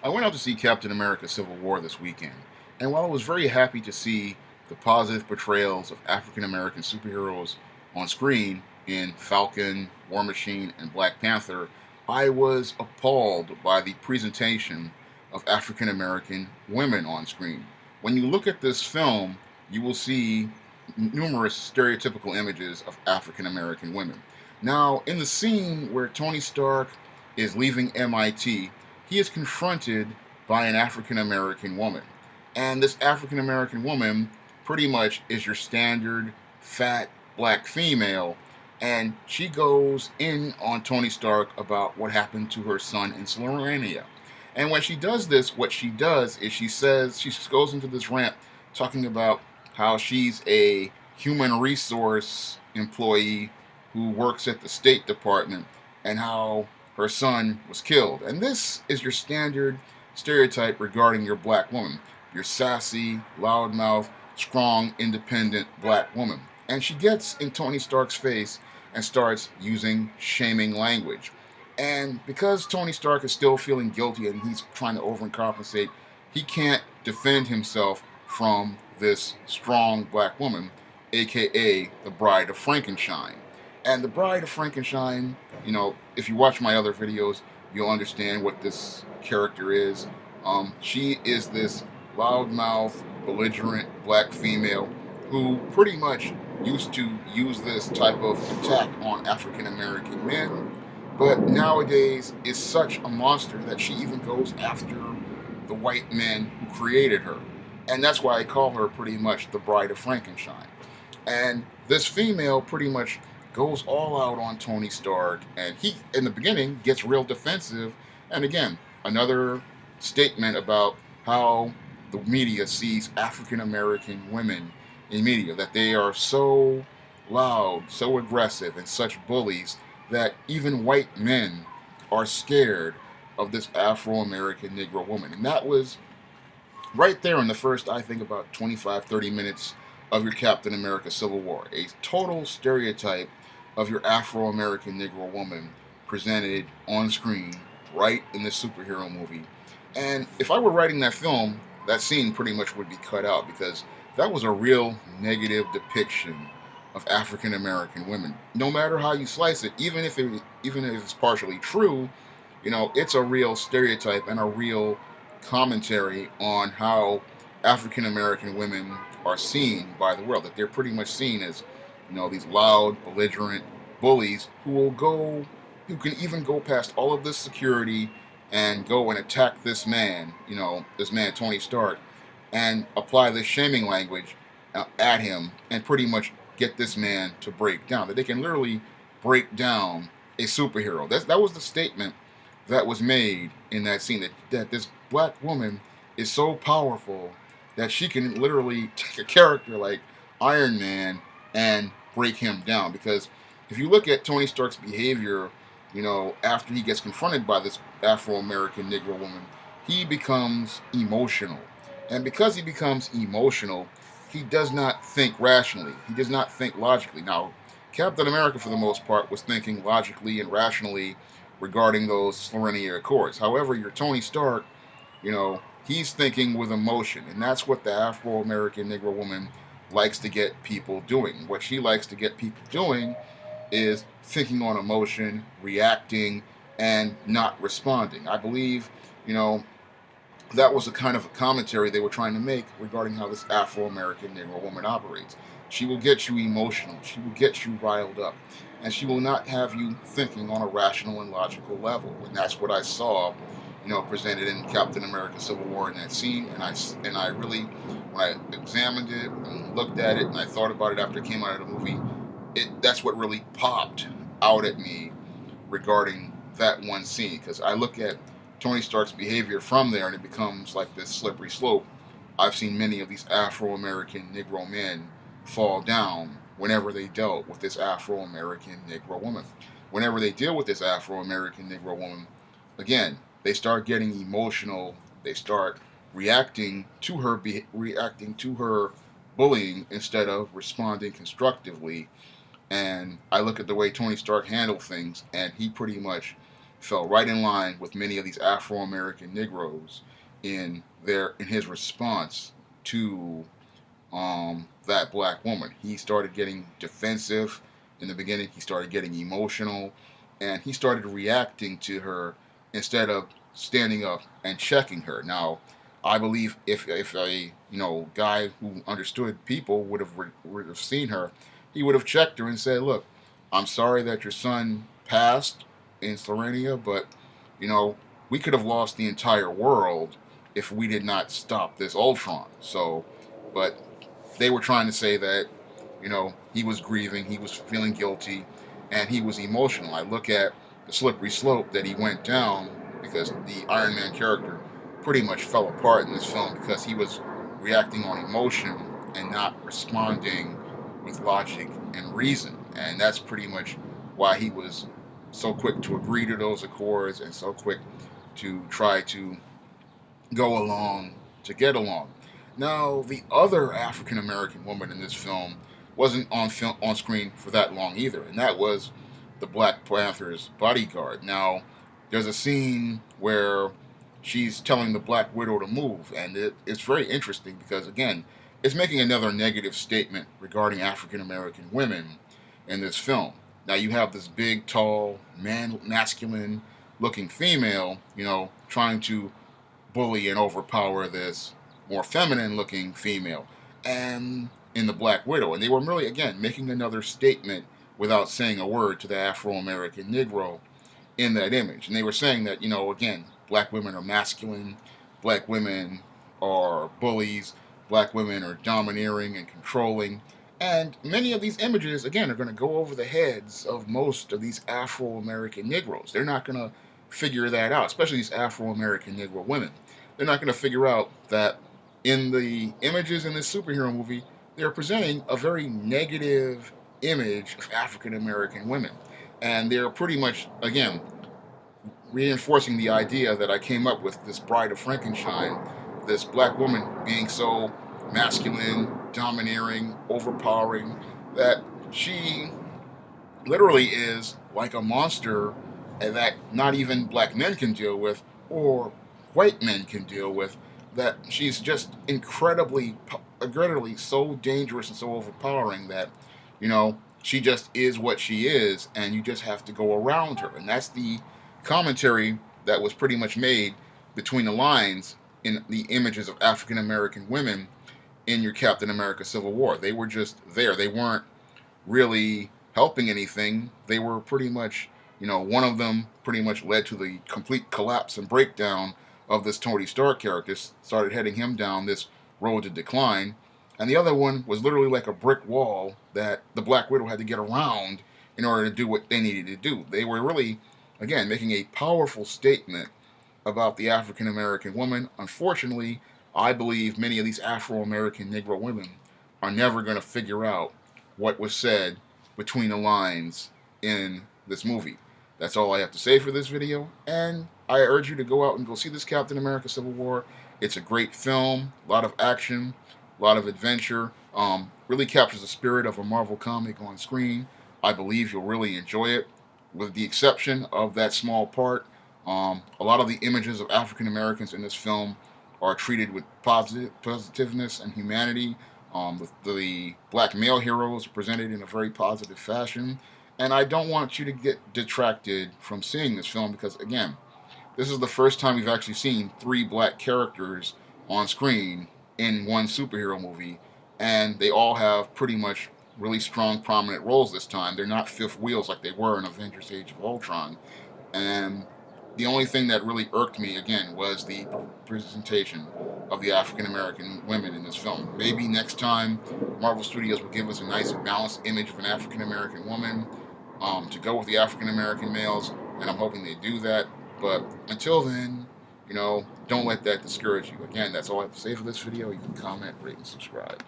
I went out to see Captain America Civil War this weekend, and while I was very happy to see the positive portrayals of African American superheroes on screen in Falcon, War Machine, and Black Panther, I was appalled by the presentation of African American women on screen. When you look at this film, you will see numerous stereotypical images of African American women. Now, in the scene where Tony Stark is leaving MIT, he is confronted by an African American woman. And this African American woman pretty much is your standard fat black female. And she goes in on Tony Stark about what happened to her son in Slovenia. And when she does this, what she does is she goes into this rant talking about how she's a human resource employee who works at the State Department and how her son was killed. And this is your standard stereotype regarding your black woman. Your sassy, loudmouth, strong, independent black woman. And she gets in Tony Stark's face and starts using shaming language. And because Tony Stark is still feeling guilty and he's trying to overcompensate, he can't defend himself from this strong black woman, aka the Bride of Frankenshine. And the Bride of Frankenshine, if you watch my other videos, you'll understand what this character is. She is this loudmouth, belligerent black female who pretty much used to use this type of attack on African American men, but nowadays is such a monster that she even goes after the white men who created her. And that's why I call her pretty much the Bride of Frankenshine. And this female pretty much goes all out on Tony Stark, and he, in the beginning, gets real defensive. And again, another statement about how the media sees African American women in media, that they are so loud, so aggressive, and such bullies that even white men are scared of this Afro American Negro woman. And that was right there in the first, I think, about 25, 30 minutes of your Captain America Civil War. A total stereotype of your Afro American Negro woman presented on screen right in this superhero movie. And if I were writing that film, that scene pretty much would be cut out because that was a real negative depiction of African American women. No matter how you slice it, even if it's partially true, it's a real stereotype and a real commentary on how African American women are seen by the world. That they're pretty much seen as, these loud, belligerent bullies who can even go past all of this security and go and attack this man, this man Tony Stark, and apply this shaming language at him and pretty much get this man to break down. That they can literally break down a superhero. That was the statement that was made in that scene, that this black woman is so powerful that she can literally take a character like Iron Man and break him down. Because if you look at Tony Stark's behavior, after he gets confronted by this Afro-American Negro woman, he becomes emotional. And because he becomes emotional, he does not think rationally. He does not think logically. Now, Captain America, for the most part, was thinking logically and rationally regarding those Slovenia Accords. However, your Tony Stark, he's thinking with emotion. And that's what the Afro-American Negro woman likes to get people doing. What she likes to get people doing is thinking on emotion, reacting, and not responding. I believe, that was a kind of a commentary they were trying to make regarding how this Afro-American Negro woman operates. She will get you emotional. She will get you riled up. And she will not have you thinking on a rational and logical level. And that's what I saw, presented in Captain America Civil War in that scene. And I really, when I examined it and looked at it and I thought about it after it came out of the movie, that's what really popped out at me regarding that one scene. Because I look at Tony Stark's behavior from there and it becomes like this slippery slope. I've seen many of these Afro-American Negro men fall down whenever they dealt with this Afro-American Negro woman. Whenever they deal with this Afro-American Negro woman, again, they start getting emotional. They start reacting to her bullying instead of responding constructively. And I look at the way Tony Stark handled things, and he pretty much fell right in line with many of these Afro-American Negroes in his response to that black woman. He started getting defensive in the beginning. He started getting emotional, and he started reacting to her instead of standing up and checking her. Now, I believe if a guy who understood people would have seen her, he would have checked her and said, "Look, I'm sorry that your son passed in Slovenia, but you know we could have lost the entire world if we did not stop this Ultron." So, but they were trying to say that, he was grieving, he was feeling guilty, and he was emotional. I look at the slippery slope that he went down because the Iron Man character pretty much fell apart in this film because he was reacting on emotion and not responding with logic and reason. And that's pretty much why he was so quick to agree to those accords and so quick to try to go along to get along. Now, the other African American woman in this film wasn't on screen for that long either, and that was the Black Panther's bodyguard. Now, there's a scene where she's telling the Black Widow to move, and it's very interesting because again, it's making another negative statement regarding African American women in this film. Now you have this big, tall, masculine looking female, trying to bully and overpower this more feminine looking female and in the Black Widow. And they were really, again, making another statement without saying a word to the Afro American Negro in that image. And they were saying that, again, black women are masculine, black women are bullies, black women are domineering and controlling. And many of these images, again, are going to go over the heads of most of these Afro American Negroes. They're not going to figure that out, especially these Afro American Negro women. They're not going to figure out that in the images in this superhero movie, they're presenting a very negative image of African American women. And they're pretty much, again, reinforcing the idea that I came up with, this Bride of Frankenshine, this black woman being so masculine, domineering, overpowering, that she literally is like a monster that not even black men can deal with or white men can deal with. That she's just incredibly so dangerous and so overpowering that, she just is what she is, and you just have to go around her. And that's the commentary that was pretty much made between the lines in the images of African American women in your Captain America Civil War. They were just there. They weren't really helping anything. They were pretty much, one of them pretty much led to the complete collapse and breakdown of this Tony Stark character, started heading him down this road to decline. And the other one was literally like a brick wall that the Black Widow had to get around in order to do what they needed to do. They were really, again, making a powerful statement about the African American woman. Unfortunately, I believe many of these Afro American Negro women are never going to figure out what was said between the lines in this movie. That's all I have to say for this video, and I urge you to go out and go see this Captain America Civil War. It's a great film, a lot of action, a lot of adventure, really captures the spirit of a Marvel comic on screen. I believe you'll really enjoy it, with the exception of that small part. A lot of the images of African Americans in this film are treated with positiveness and humanity. The black male heroes are presented in a very positive fashion. And I don't want you to get detracted from seeing this film because, again, this is the first time we've actually seen 3 black characters on screen in one superhero movie. And they all have pretty much really strong, prominent roles this time. They're not fifth wheels like they were in Avengers Age of Ultron. And the only thing that really irked me, again, was the presentation of the African American women in this film. Maybe next time Marvel Studios will give us a nice balanced image of an African American woman to go with the African American males, and I'm hoping they do that. But until then, don't let that discourage you. Again, that's all I have to say for this video. You can comment, rate, and subscribe.